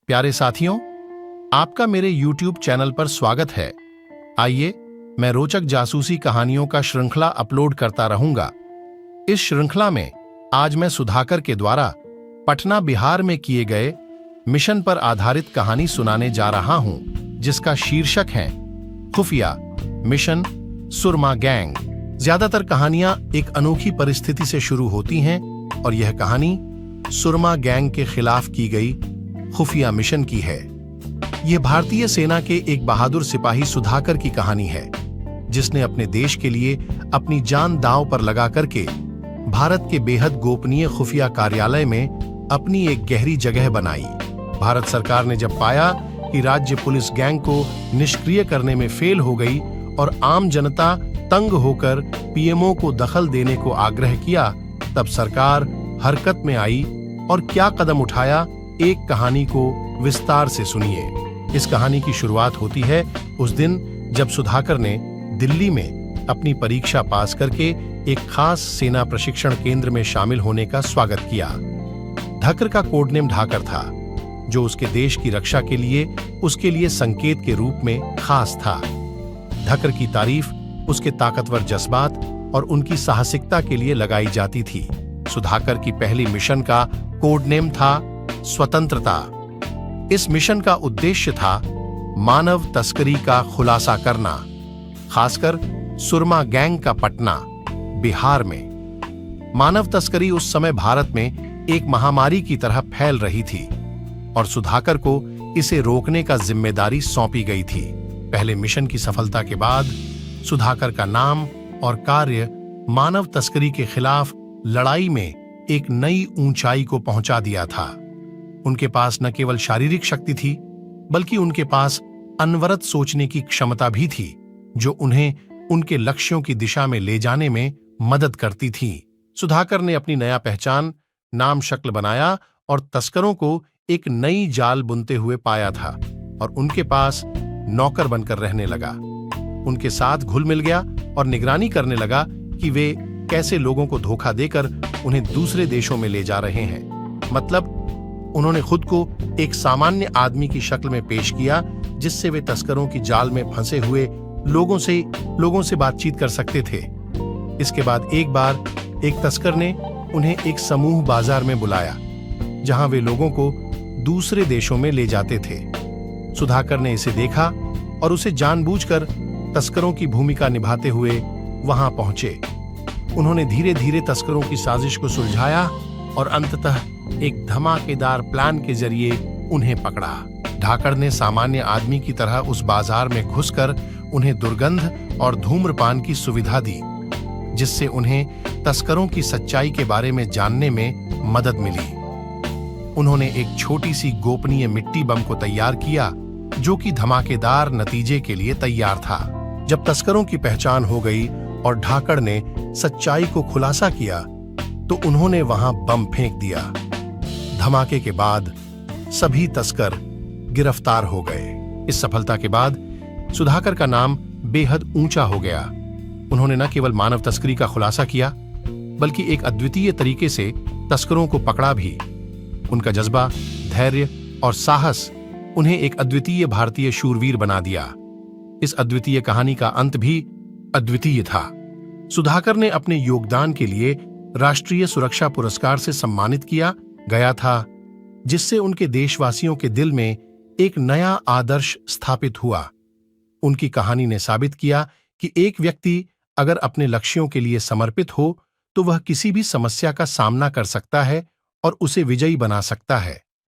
प्यारे साथियों, आपका मेरे YouTube चैनल पर स्वागत है। आइए, मैं रोचक जासूसी कहानियों का श्रृंखला अपलोड करता रहूंगा। इस श्रृंखला में आज मैं सुधाकर के द्वारा पटना, बिहार में किए गए मिशन पर आधारित कहानी सुनाने जा रहा हूं, जिसका शीर्षक है खुफिया मिशन सुरमा गैंग। ज्यादातर कहानियां एक अनोखी परिस्थिति से शुरू होती हैं और यह कहानी सुरमा गैंग के खिलाफ की गई खुफिया मिशन की है। यह भारतीय सेना के एक बहादुर सिपाही सुधाकर की कहानी है, जिसने अपने देश के लिए अपनी जान दांव पर लगा करके भारत के बेहद गोपनीय खुफिया कार्यालय में अपनी एक गहरी जगह बनाई। भारत सरकार ने जब पाया कि राज्य पुलिस गैंग को निष्क्रिय करने में फेल हो गई और आम जनता तंग होकर पीएमओ को दखल देने को आग्रह किया, तब सरकार हरकत में आई और क्या कदम उठाया, एक कहानी को विस्तार से सुनिए। इस कहानी की शुरुआत होती है उस दिन जब सुधाकर ने दिल्ली में अपनी परीक्षा पास करके एक खास सेना प्रशिक्षण केंद्र में शामिल होने का स्वागत किया। धकर का कोड नेम ढाकर था, जो उसके देश की रक्षा के लिए उसके लिए संकेत के रूप में खास था। धकर की तारीफ उसके ताकतवर जज्बात और उनकी साहसिकता के लिए लगाई जाती थी। सुधाकर की पहली मिशन का कोड नेम था स्वतंत्रता। इस मिशन का उद्देश्य था मानव तस्करी का खुलासा करना, खासकर सुरमा गैंग का पटना, बिहार में। मानव तस्करी उस समय भारत में एक महामारी की तरह फैल रही थी और सुधाकर को इसे रोकने का जिम्मेदारी सौंपी गई थी। पहले मिशन की सफलता के बाद सुधाकर का नाम और कार्य मानव तस्करी के खिलाफ लड़ाई में एक नई ऊंचाई को पहुंचा दिया था। उनके पास न केवल शारीरिक शक्ति थी, बल्कि उनके पास अनवरत सोचने की क्षमता भी थी, जो उन्हें उनके लक्ष्यों की दिशा में ले जाने में मदद करती थी। सुधाकर ने अपनी नया पहचान, नाम, शक्ल बनाया और तस्करों को एक नई जाल बुनते हुए पाया था और उनके पास नौकर बनकर रहने लगा। उनके साथ घुल मिल गया और निगरानी करने लगा कि वे कैसे लोगों को धोखा देकर उन्हें दूसरे देशों में ले जा रहे हैं। मतलब उन्होंने खुद को एक सामान्य आदमी की शक्ल में पेश किया, जिससे वे तस्करों की जाल में फंसे हुए लोगों से बातचीत कर सकते थे। इसके बाद एक बार एक तस्कर ने उन्हें एक समूह बाजार में बुलाया, जहां वे लोगों को दूसरे देशों में ले जाते थे। सुधाकर ने इसे देखा और उसे जानबूझकर तस्करों की भूमिका निभाते हुए वहां पहुंचे। उन्होंने धीरे धीरे तस्करों की साजिश को सुलझाया और अंततः एक धमाकेदार प्लान के जरिए उन्हें पकड़ा। ढाकर ने सामान्य आदमी की तरह उस बाजार में घुसकर उन्हें दुर्गंध और धूम्रपान की सुविधा दी, जिससे उन्हें तस्करों की सच्चाई के बारे में जानने में मदद मिली। उन्होंने एक छोटी सी गोपनीय मिट्टी बम को तैयार किया, जो कि धमाकेदार नतीजे के लिए तैयार था। जब तस्करों की पहचान हो गई और ढाकर ने सच्चाई को खुलासा किया, तो उन्होंने वहां बम फेंक दिया। धमाके के बाद सभी तस्कर गिरफ्तार हो गए। इस सफलता के बाद सुधाकर का नाम बेहद ऊंचा हो गया। उन्होंने न केवल मानव तस्करी का खुलासा किया, बल्कि एक अद्वितीय तरीके से तस्करों को पकड़ा भी। उनका जज्बा, धैर्य और साहस उन्हें एक अद्वितीय भारतीय शूरवीर बना दिया। इस अद्वितीय कहानी का अंत भी अद्वितीय था। सुधाकर ने अपने योगदान के लिए राष्ट्रीय सुरक्षा पुरस्कार से सम्मानित किया गया था, जिससे उनके देशवासियों के दिल में एक नया आदर्श स्थापित हुआ। उनकी कहानी ने साबित किया कि एक व्यक्ति अगर अपने लक्ष्यों के लिए समर्पित हो, तो वह किसी भी समस्या का सामना कर सकता है और उसे विजयी बना सकता है।